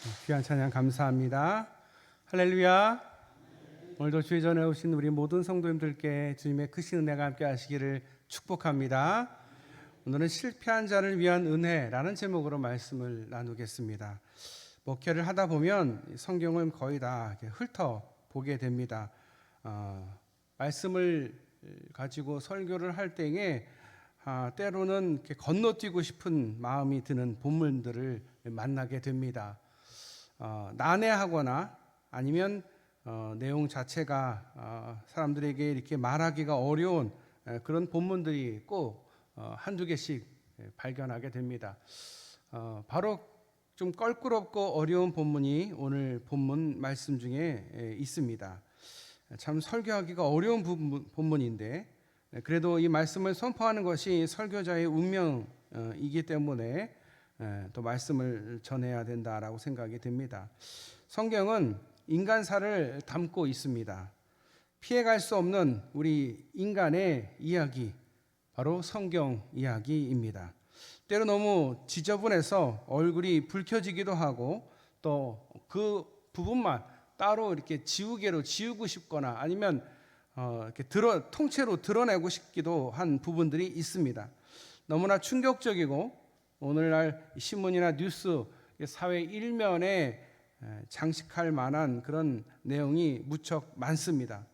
귀한 찬양 감사합니다. 할렐루야. 오늘도 주의 전에 오신 우리 모든 성도님들께 주님의 크신 은혜가 함께 하시기를 축복합니다. 오늘은 실패한 자를 위한 은혜라는 제목으로 말씀을 나누겠습니다. 목회를 하다 보면 성경을 거의 다 훑어보게 됩니다. 말씀을 가지고 설교를 할 때에 때로는 이렇게 건너뛰고 싶은 마음이 드는 본문들을 만나게 됩니다. 난해하거나 아니면 내용 자체가 사람들에게 이렇게 말하기가 어려운 그런 본문들이 꼭 한두 개씩 발견하게 됩니다. 바로 좀 껄끄럽고 어려운 본문이 오늘 본문 말씀 중에 있습니다. 참 설교하기가 어려운 본문인데 그래도 이 말씀을 선포하는 것이 설교자의 운명이기 때문에 또 말씀을 전해야 된다라고 생각이 됩니다. 성경은 인간사를 담고 있습니다. 피해갈 수 없는 우리 인간의 이야기, 바로 성경 이야기입니다. 때로 너무 지저분해서 얼굴이 붉혀지기도 하고 또 그 부분만 따로 이렇게 지우개로 지우고 싶거나 아니면 이렇게 통째로 드러내고 싶기도 한 부분들이 있습니다. 너무나 충격적이고 오늘날 신문이나 뉴스, 사회 일면에 장식할 만한 그런 내용이 무척 많습니다.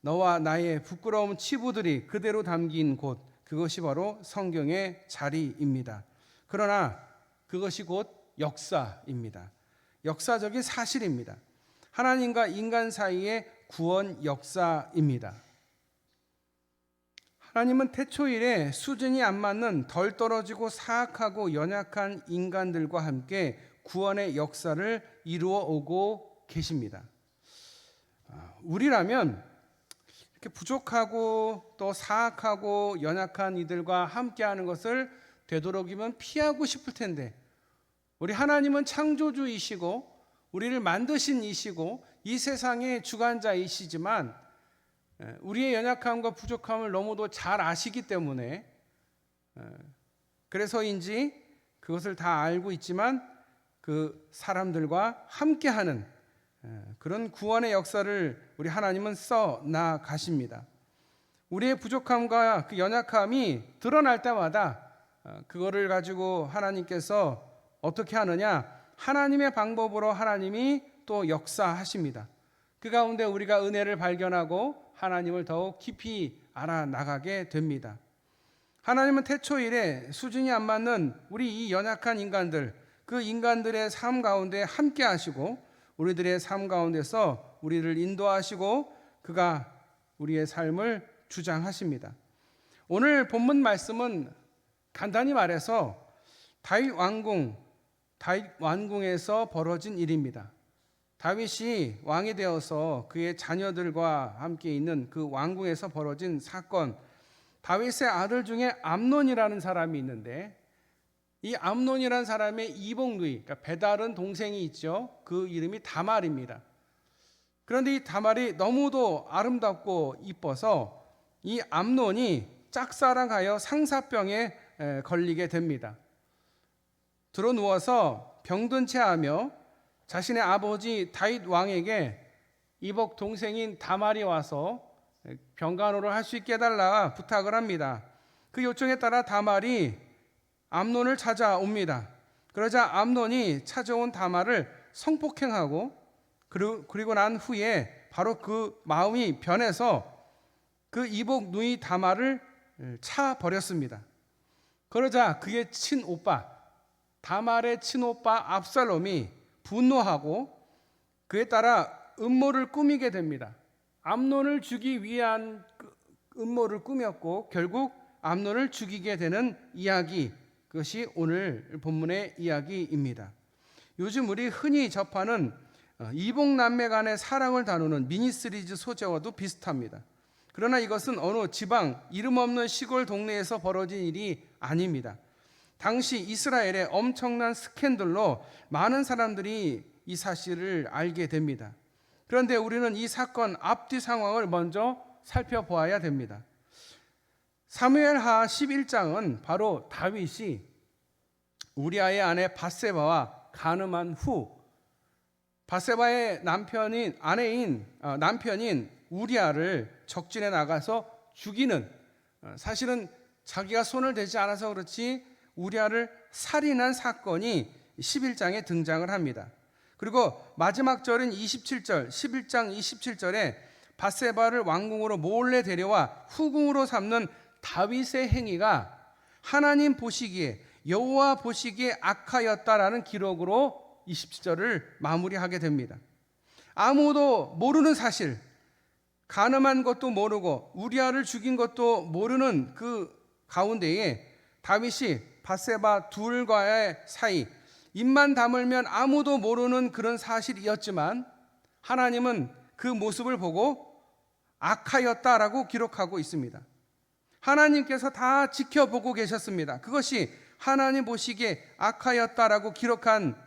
너와 나의 부끄러운 치부들이 그대로 담긴 곳, 그것이 바로 성경의 자리입니다. 그러나 그것이 곧 역사입니다. 역사적인 사실입니다. 하나님과 인간 사이의 구원 역사입니다. 하나님은 태초일에 수준이 안 맞는 덜 떨어지고 사악하고 연약한 인간들과 함께 구원의 역사를 이루어 오고 계십니다. 우리라면 이렇게 부족하고 또 사악하고 연약한 이들과 함께하는 것을 되도록이면 피하고 싶을 텐데 우리 하나님은 창조주이시고 우리를 만드신 이시고 이 세상의 주관자이시지만 우리의 연약함과 부족함을 너무도 잘 아시기 때문에 그래서인지 그것을 다 알고 있지만 그 사람들과 함께하는 그런 구원의 역사를 우리 하나님은 써 나가십니다. 우리의 부족함과 그 연약함이 드러날 때마다 그거를 가지고 하나님께서 어떻게 하느냐? 하나님의 방법으로 하나님이 또 역사하십니다. 그 가운데 우리가 은혜를 발견하고 하나님을 더욱 깊이 알아나가게 됩니다. 하나님은 태초일에 수준이 안 맞는 우리 이 연약한 인간들, 그 인간들의 삶 가운데 함께 하시고 우리들의 삶 가운데서 우리를 인도하시고 그가 우리의 삶을 주장하십니다. 오늘 본문 말씀은 간단히 말해서 다윗 왕궁에서 벌어진 일입니다. 다윗이 왕이 되어서 그의 자녀들과 함께 있는 그 왕궁에서 벌어진 사건, 다윗의 아들 중에 암논이라는 사람이 있는데 이 암논이라는 사람의 이복누이, 그러니까 배다른 동생이 있죠. 그 이름이 다말입니다. 그런데 이 다말이 너무도 아름답고 이뻐서 이 암논이 짝사랑하여 상사병에 걸리게 됩니다. 들어 누워서 병든 채 하며 자신의 아버지 다윗 왕에게 이복 동생인 다말이 와서 병간호를 할 수 있게 해달라 부탁을 합니다. 그 요청에 따라 다말이 암논을 찾아옵니다. 그러자 암논이 찾아온 다말을 성폭행하고 그리고 난 후에 바로 그 마음이 변해서 그 이복 누이 다말을 차버렸습니다. 그러자 그의 친오빠 다말의 친오빠 압살롬이 분노하고 그에 따라 음모를 꾸미게 됩니다. 암논을 죽이기 위한 음모를 꾸몄고 결국 암논을 죽이게 되는 이야기, 그것이 오늘 본문의 이야기입니다. 요즘 우리 흔히 접하는 이복남매 간의 사랑을 다루는 미니시리즈 소재와도 비슷합니다. 그러나 이것은 어느 지방 이름 없는 시골 동네에서 벌어진 일이 아닙니다. 당시 이스라엘의 엄청난 스캔들로 많은 사람들이 이 사실을 알게 됩니다. 그런데 우리는 이 사건 앞뒤 상황을 먼저 살펴보아야 됩니다. 사무엘하 11장은 바로 다윗이 우리아의 아내 밧세바와 간음한 후 바세바의 남편인 우리아를 적진에 나가서 죽이는, 사실은 자기가 손을 대지 않아서 그렇지 우리아를 살인한 사건이 11장에 등장을 합니다. 그리고 마지막 절인 27절, 11장 27절에 바세바를 왕궁으로 몰래 데려와 후궁으로 삼는 다윗의 행위가 하나님 보시기에, 여호와 보시기에 악하였다라는 기록으로 27절을 마무리하게 됩니다. 아무도 모르는 사실, 간음한 것도 모르고 우리아를 죽인 것도 모르는 그 가운데에 다윗이 바세바 둘과의 사이, 입만 다물면 아무도 모르는 그런 사실이었지만 하나님은 그 모습을 보고 악하였다라고 기록하고 있습니다. 하나님께서 다 지켜보고 계셨습니다. 그것이 하나님 보시기에 악하였다라고 기록한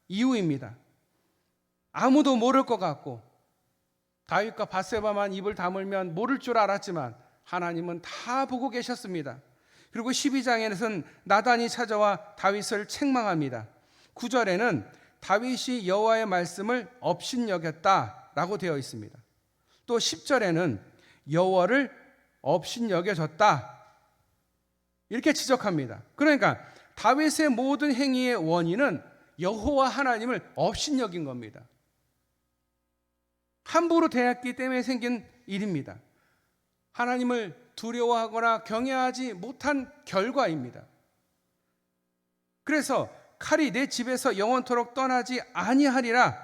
이유입니다. 아무도 모를 것 같고 다윗과 바세바만 입을 다물면 모를 줄 알았지만 하나님은 다 보고 계셨습니다. 그리고 12장에는 나단이 찾아와 다윗을 책망합니다. 9절에는 다윗이 여호와의 말씀을 업신여겼다라고 되어 있습니다. 또 10절에는 여호와를 업신여겨졌다 이렇게 지적합니다. 그러니까 다윗의 모든 행위의 원인은 여호와 하나님을 업신여긴 겁니다. 함부로 대했기 때문에 생긴 일입니다. 하나님을 두려워하거나 경외하지 못한 결과입니다. 그래서 칼이 내 집에서 영원토록 떠나지 아니하리라,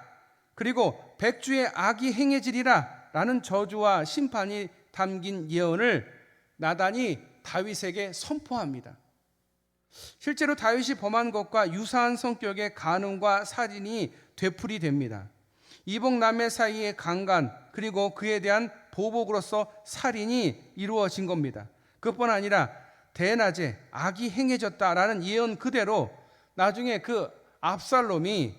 그리고 백주의 악이 행해지리라 라는 저주와 심판이 담긴 예언을 나단이 다윗에게 선포합니다. 실제로 다윗이 범한 것과 유사한 성격의 간음과 살인이 되풀이됩니다. 이복남매 사이의 강간, 그리고 그에 대한 보복으로서 살인이 이루어진 겁니다. 그뿐 아니라 대낮에 악이 행해졌다라는 예언 그대로 나중에 그 압살롬이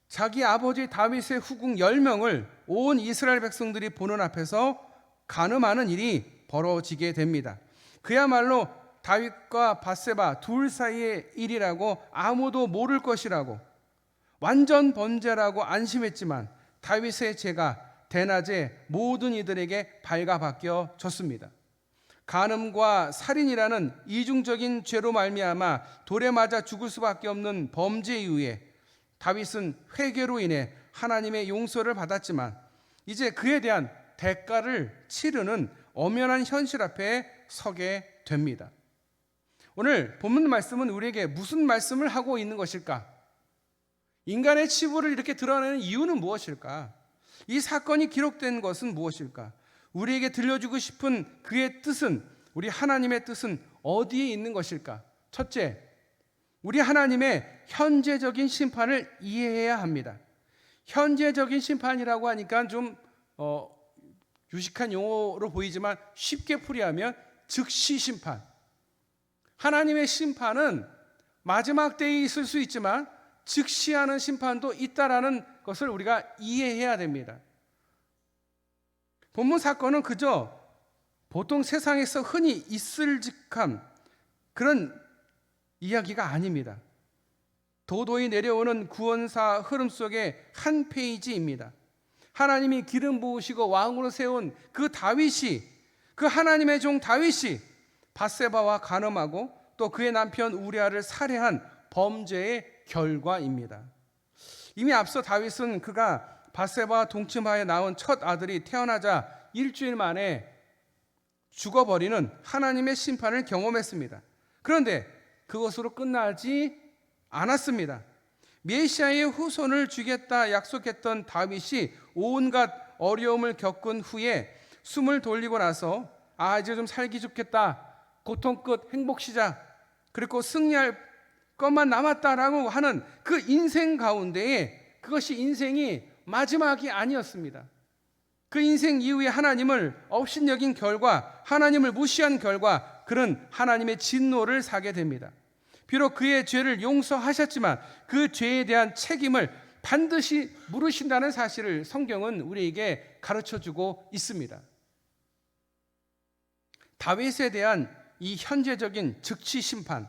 자기 아버지 다윗의 후궁 10명을 온 이스라엘 백성들이 보는 앞에서 간음하는 일이 벌어지게 됩니다. 그야말로 다윗과 바세바 둘 사이의 일이라고, 아무도 모를 것이라고, 완전 범죄라고 안심했지만 다윗의 죄가 대낮에 모든 이들에게 발가벗겨졌습니다. 간음과 살인이라는 이중적인 죄로 말미암아 돌에 맞아 죽을 수밖에 없는 범죄 이후에 다윗은 회개로 인해 하나님의 용서를 받았지만 이제 그에 대한 대가를 치르는 엄연한 현실 앞에 서게 됩니다. 오늘 본문 말씀은 우리에게 무슨 말씀을 하고 있는 것일까? 인간의 치부를 이렇게 드러내는 이유는 무엇일까? 이 사건이 기록된 것은 무엇일까? 우리에게 들려주고 싶은 그의 뜻은, 우리 하나님의 뜻은 어디에 있는 것일까? 첫째, 우리 하나님의 현재적인 심판을 이해해야 합니다. 현재적인 심판이라고 하니까 좀 유식한 용어로 보이지만 쉽게 풀이하면 즉시 심판. 하나님의 심판은 마지막 때에 있을 수 있지만 즉시 하는 심판도 있다라는 것을 우리가 이해해야 됩니다. 본문 사건은 그저 보통 세상에서 흔히 있을 직한 그런 이야기가 아닙니다. 도도히 내려오는 구원사 흐름 속의 한 페이지입니다. 하나님이 기름 부으시고 왕으로 세운 그 다윗이, 그 하나님의 종 다윗이 바세바와 간음하고 또 그의 남편 우리아를 살해한 범죄의 결과입니다. 이미 앞서 다윗은 그가 바세바와 동침하에 낳은 첫 아들이 태어나자 일주일 만에 죽어버리는 하나님의 심판을 경험했습니다. 그런데 그것으로 끝나지 않았습니다. 메시아의 후손을 주겠다 약속했던 다윗이 온갖 어려움을 겪은 후에 숨을 돌리고 나서 이제 좀 살기 좋겠다, 고통 끝 행복 시작, 그리고 승리할 것만 남았다라고 하는 그 인생 가운데에 그것이 인생이 마지막이 아니었습니다. 그 인생 이후에 하나님을 업신여긴 결과, 하나님을 무시한 결과 그는 하나님의 진노를 사게 됩니다. 비록 그의 죄를 용서하셨지만 그 죄에 대한 책임을 반드시 물으신다는 사실을 성경은 우리에게 가르쳐주고 있습니다. 다윗에 대한 이 현재적인 즉시 심판,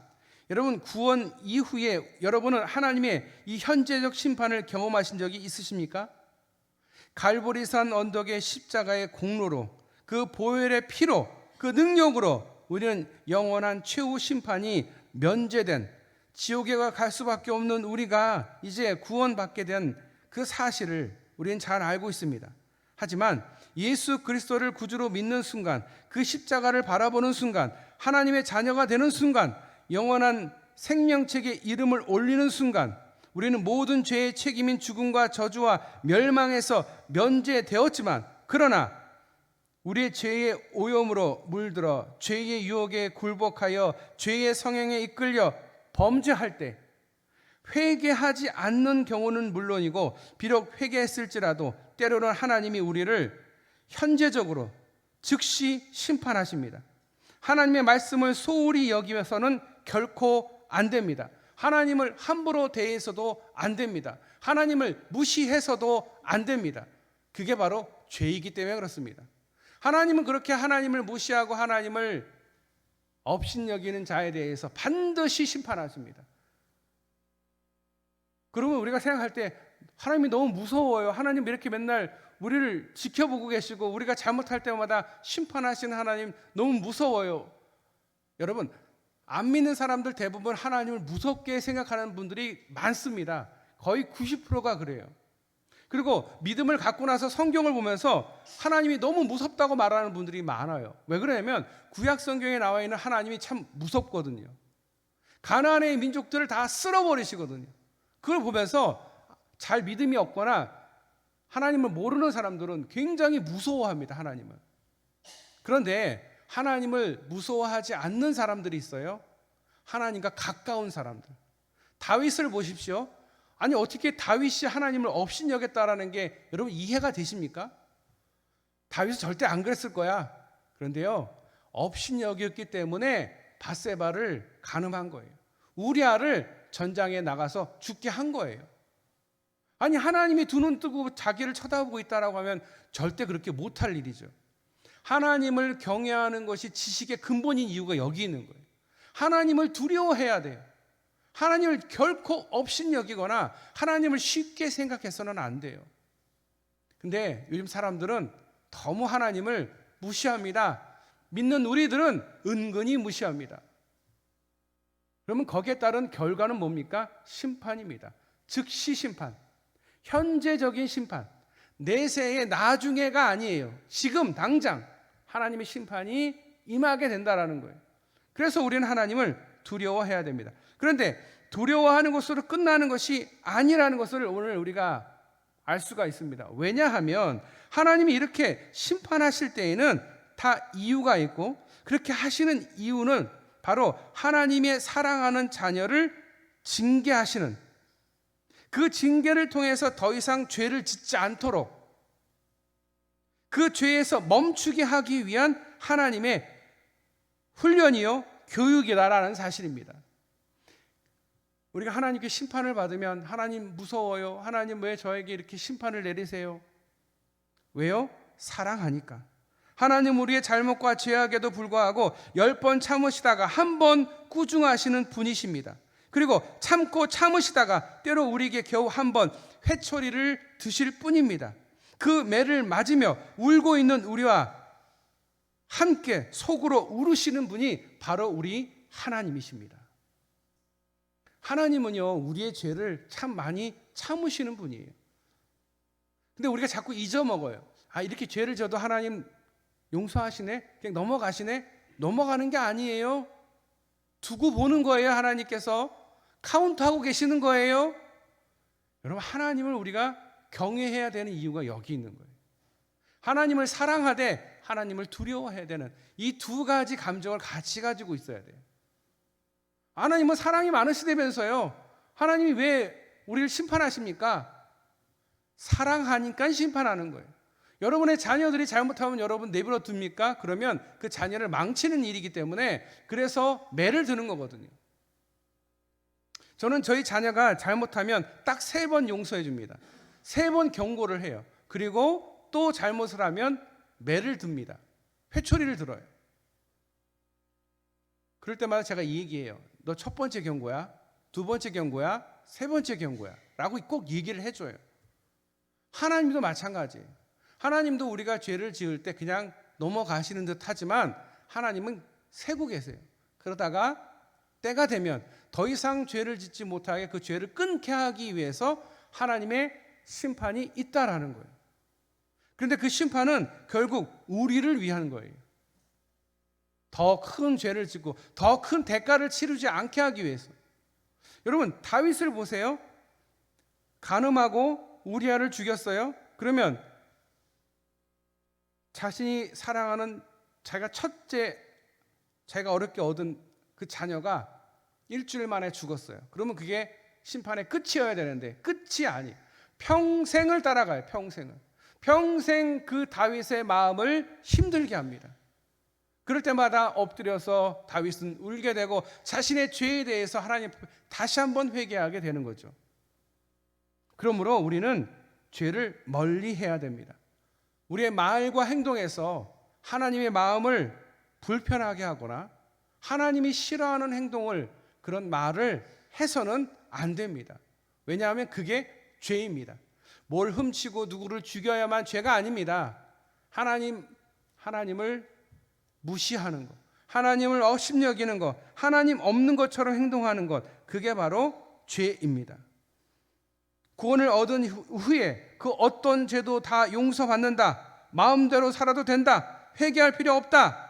여러분, 구원 이후에 여러분은 하나님의 이 현재적 심판을 경험하신 적이 있으십니까? 갈보리산 언덕의 십자가의 공로로, 그 보혈의 피로, 그 능력으로 우리는 영원한 최후 심판이 면제된, 지옥에 갈 수밖에 없는 우리가 이제 구원받게 된 그 사실을 우리는 잘 알고 있습니다. 하지만 예수 그리스도를 구주로 믿는 순간, 그 십자가를 바라보는 순간, 하나님의 자녀가 되는 순간, 영원한 생명책에 이름을 올리는 순간, 우리는 모든 죄의 책임인 죽음과 저주와 멸망에서 면제되었지만, 그러나 우리의 죄의 오염으로 물들어 죄의 유혹에 굴복하여 죄의 성향에 이끌려 범죄할 때 회개하지 않는 경우는 물론이고, 비록 회개했을지라도 때로는 하나님이 우리를 현재적으로 즉시 심판하십니다. 하나님의 말씀을 소홀히 여기면서는 결코 안 됩니다. 하나님을 함부로 대해서도 안 됩니다. 하나님을 무시해서도 안 됩니다. 그게 바로 죄이기 때문에 그렇습니다. 하나님은 그렇게 하나님을 무시하고 하나님을 업신여기는 자에 대해서 반드시 심판하십니다. 그러면 우리가 생각할 때 하나님이 너무 무서워요. 하나님 이렇게 맨날 우리를 지켜보고 계시고 우리가 잘못할 때마다 심판하시는 하나님 너무 무서워요. 여러분, 안 믿는 사람들 대부분 하나님을 무섭게 생각하는 분들이 많습니다. 거의 90%가 그래요. 그리고 믿음을 갖고 나서 성경을 보면서 하나님이 너무 무섭다고 말하는 분들이 많아요. 왜 그러냐면 구약 성경에 나와 있는 하나님이 참 무섭거든요. 가나안의 민족들을 다 쓸어버리시거든요. 그걸 보면서 잘 믿음이 없거나 하나님을 모르는 사람들은 굉장히 무서워합니다. 하나님을. 그런데 하나님을 무서워하지 않는 사람들이 있어요. 하나님과 가까운 사람들. 다윗을 보십시오. 아니, 어떻게 다윗이 하나님을 업신여겼다라는 게 여러분 이해가 되십니까? 다윗은 절대 안 그랬을 거야. 그런데요, 업신여겼기 때문에 밧세바를 간음한 거예요. 우리아를 전장에 나가서 죽게 한 거예요. 아니, 하나님이 두 눈 뜨고 자기를 쳐다보고 있다라고 하면 절대 그렇게 못할 일이죠. 하나님을 경외하는 것이 지식의 근본인 이유가 여기 있는 거예요. 하나님을 두려워해야 돼요. 하나님을 결코 업신여기거나 하나님을 쉽게 생각해서는 안 돼요. 근데 요즘 사람들은 너무 하나님을 무시합니다. 믿는 우리들은 은근히 무시합니다. 그러면 거기에 따른 결과는 뭡니까? 심판입니다. 즉시 심판, 현재적인 심판, 내세의 나중에가 아니에요. 지금 당장 하나님의 심판이 임하게 된다라는 거예요. 그래서 우리는 하나님을 두려워해야 됩니다. 그런데 두려워하는 것으로 끝나는 것이 아니라는 것을 오늘 우리가 알 수가 있습니다. 왜냐하면 하나님이 이렇게 심판하실 때에는 다 이유가 있고, 그렇게 하시는 이유는 바로 하나님의 사랑하는 자녀를 징계하시는, 그 징계를 통해서 더 이상 죄를 짓지 않도록 그 죄에서 멈추게 하기 위한 하나님의 훈련이요, 교육이다라는 사실입니다. 우리가 하나님께 심판을 받으면 하나님 무서워요. 하나님 왜 저에게 이렇게 심판을 내리세요? 왜요? 사랑하니까. 하나님 우리의 잘못과 죄악에도 불구하고 10번 참으시다가 한 번 꾸중하시는 분이십니다. 그리고 참고 참으시다가 때로 우리에게 겨우 한 번 회초리를 드실 뿐입니다. 그 매를 맞으며 울고 있는 우리와 함께 속으로 울으시는 분이 바로 우리 하나님이십니다. 하나님은요, 우리의 죄를 참 많이 참으시는 분이에요. 근데 우리가 자꾸 잊어먹어요. 아, 이렇게 죄를 져도 하나님 용서하시네? 그냥 넘어가시네? 넘어가는 게 아니에요. 두고 보는 거예요. 하나님께서 카운트하고 계시는 거예요. 여러분, 하나님을 우리가 경외해야 되는 이유가 여기 있는 거예요. 하나님을 사랑하되 하나님을 두려워해야 되는 이 두 가지 감정을 같이 가지고 있어야 돼요. 하나님은 사랑이 많으시다면서요. 하나님이 왜 우리를 심판하십니까? 사랑하니까 심판하는 거예요. 여러분의 자녀들이 잘못하면 여러분 내버려 둡니까? 그러면 그 자녀를 망치는 일이기 때문에 그래서 매를 드는 거거든요. 저는 저희 자녀가 잘못하면 딱 3번 용서해 줍니다. 3번 경고를 해요. 그리고 또 잘못을 하면 매를 듭니다. 회초리를 들어요. 그럴 때마다 제가 이 얘기해요. 너 첫 번째 경고야, 두 번째 경고야, 세 번째 경고야 라고 꼭 얘기를 해줘요. 하나님도 마찬가지예요. 하나님도 우리가 죄를 지을 때 그냥 넘어가시는 듯 하지만 하나님은 세고 계세요. 그러다가 때가 되면 더 이상 죄를 짓지 못하게 그 죄를 끊게 하기 위해서 하나님의 심판이 있다라는 거예요. 그런데 그 심판은 결국 우리를 위한 거예요. 더 큰 죄를 짓고 더 큰 대가를 치르지 않게 하기 위해서. 여러분, 다윗을 보세요. 간음하고 우리아를 죽였어요. 그러면 자신이 사랑하는 자기가 첫째, 자기가 어렵게 얻은 그 자녀가 일주일 만에 죽었어요. 그러면 그게 심판의 끝이어야 되는데 끝이 아니에요. 평생을 따라가요. 평생 그 다윗의 마음을 힘들게 합니다. 그럴 때마다 엎드려서 다윗은 울게 되고 자신의 죄에 대해서 하나님 앞에 다시 한번 회개하게 되는 거죠. 그러므로 우리는 죄를 멀리 해야 됩니다. 우리의 말과 행동에서 하나님의 마음을 불편하게 하거나 하나님이 싫어하는 행동을, 그런 말을 해서는 안 됩니다. 왜냐하면 그게 죄입니다. 뭘 훔치고 누구를 죽여야만 죄가 아닙니다. 하나님을 무시하는 것, 하나님을 업신여기는 것, 하나님 없는 것처럼 행동하는 것, 그게 바로 죄입니다. 구원을 얻은 후에 그 어떤 죄도 다 용서받는다, 마음대로 살아도 된다, 회개할 필요 없다,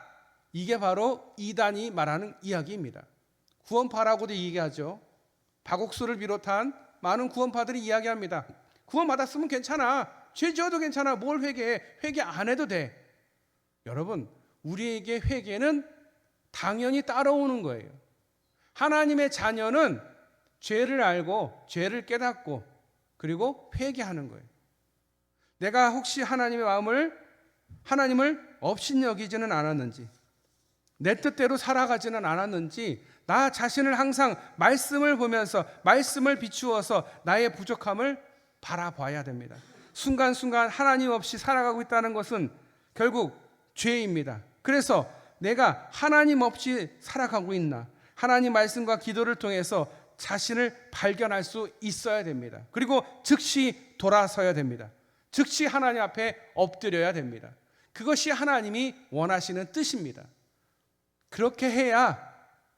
이게 바로 이단이 말하는 이야기입니다. 구원파라고도 얘기하죠. 박옥수를 비롯한 많은 구원파들이 이야기합니다. 구원 받았으면 괜찮아, 죄 지어도 괜찮아, 뭘 회개해, 회개 안 해도 돼. 여러분, 우리에게 회개는 당연히 따라오는 거예요. 하나님의 자녀는 죄를 알고 죄를 깨닫고 그리고 회개하는 거예요. 내가 혹시 하나님을 업신여기지는 않았는지, 내 뜻대로 살아가지는 않았는지, 나 자신을 항상 말씀을 보면서 말씀을 비추어서 나의 부족함을 바라봐야 됩니다. 순간순간 하나님 없이 살아가고 있다는 것은 결국 죄입니다. 그래서 내가 하나님 없이 살아가고 있나, 하나님 말씀과 기도를 통해서 자신을 발견할 수 있어야 됩니다. 그리고 즉시 돌아서야 됩니다. 즉시 하나님 앞에 엎드려야 됩니다. 그것이 하나님이 원하시는 뜻입니다. 그렇게 해야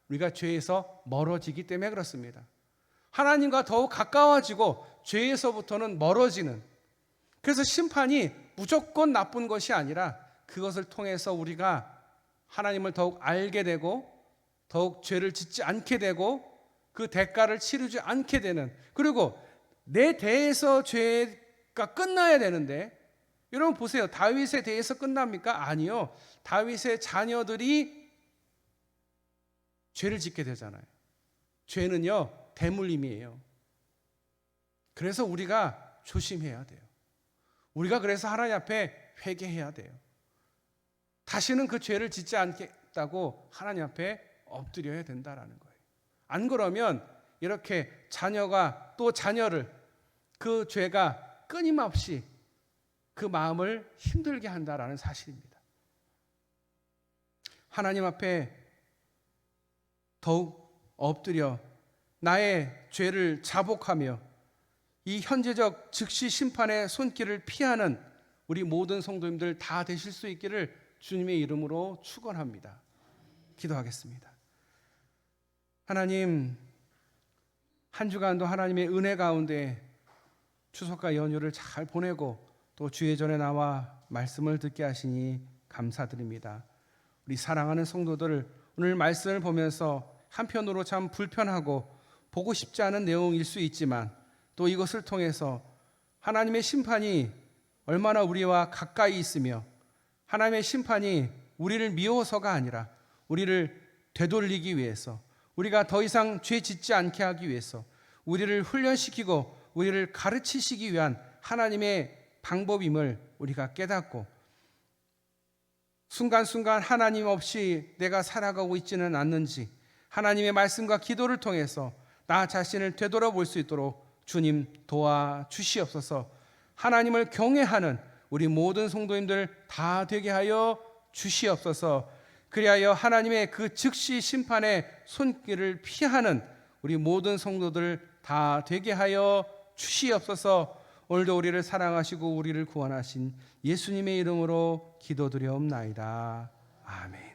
우리가 죄에서 멀어지기 때문에 그렇습니다. 하나님과 더욱 가까워지고 죄에서부터는 멀어지는, 그래서 심판이 무조건 나쁜 것이 아니라 그것을 통해서 우리가 하나님을 더욱 알게 되고 더욱 죄를 짓지 않게 되고 그 대가를 치르지 않게 되는, 그리고 내 대해서 죄가 끝나야 되는데, 여러분 보세요. 다윗에 대해서 끝납니까? 아니요. 다윗의 자녀들이 죄를 짓게 되잖아요. 죄는요, 대물림이에요. 그래서 우리가 조심해야 돼요. 우리가 그래서 하나님 앞에 회개해야 돼요. 다시는 그 죄를 짓지 않겠다고 하나님 앞에 엎드려야 된다라는 거예요. 안 그러면 이렇게 자녀가 또 자녀를, 그 죄가 끊임없이 그 마음을 힘들게 한다라는 사실입니다. 하나님 앞에 더욱 엎드려 나의 죄를 자복하며 이 현재적 즉시 심판의 손길을 피하는 우리 모든 성도님들 다 되실 수 있기를 주님의 이름으로 축원합니다. 기도하겠습니다. 하나님, 한 주간도 하나님의 은혜 가운데 추석과 연휴를 잘 보내고 또 주의 전에 나와 말씀을 듣게 하시니 감사드립니다. 우리 사랑하는 성도들, 오늘 말씀을 보면서 한편으로 참 불편하고 보고 싶지 않은 내용일 수 있지만 또 이것을 통해서 하나님의 심판이 얼마나 우리와 가까이 있으며 하나님의 심판이 우리를 미워서가 아니라 우리를 되돌리기 위해서, 우리가 더 이상 죄 짓지 않게 하기 위해서 우리를 훈련시키고 우리를 가르치시기 위한 하나님의 방법임을 우리가 깨닫고, 순간순간 하나님 없이 내가 살아가고 있지는 않는지 하나님의 말씀과 기도를 통해서 나 자신을 되돌아볼 수 있도록 주님 도와주시옵소서. 하나님을 경외하는 우리 모든 성도님들 다 되게 하여 주시옵소서. 그리하여 하나님의 그 즉시 심판의 손길을 피하는 우리 모든 성도들 다 되게 하여 주시옵소서. 오늘도 우리를 사랑하시고 우리를 구원하신 예수님의 이름으로 기도드려옵나이다. 아멘.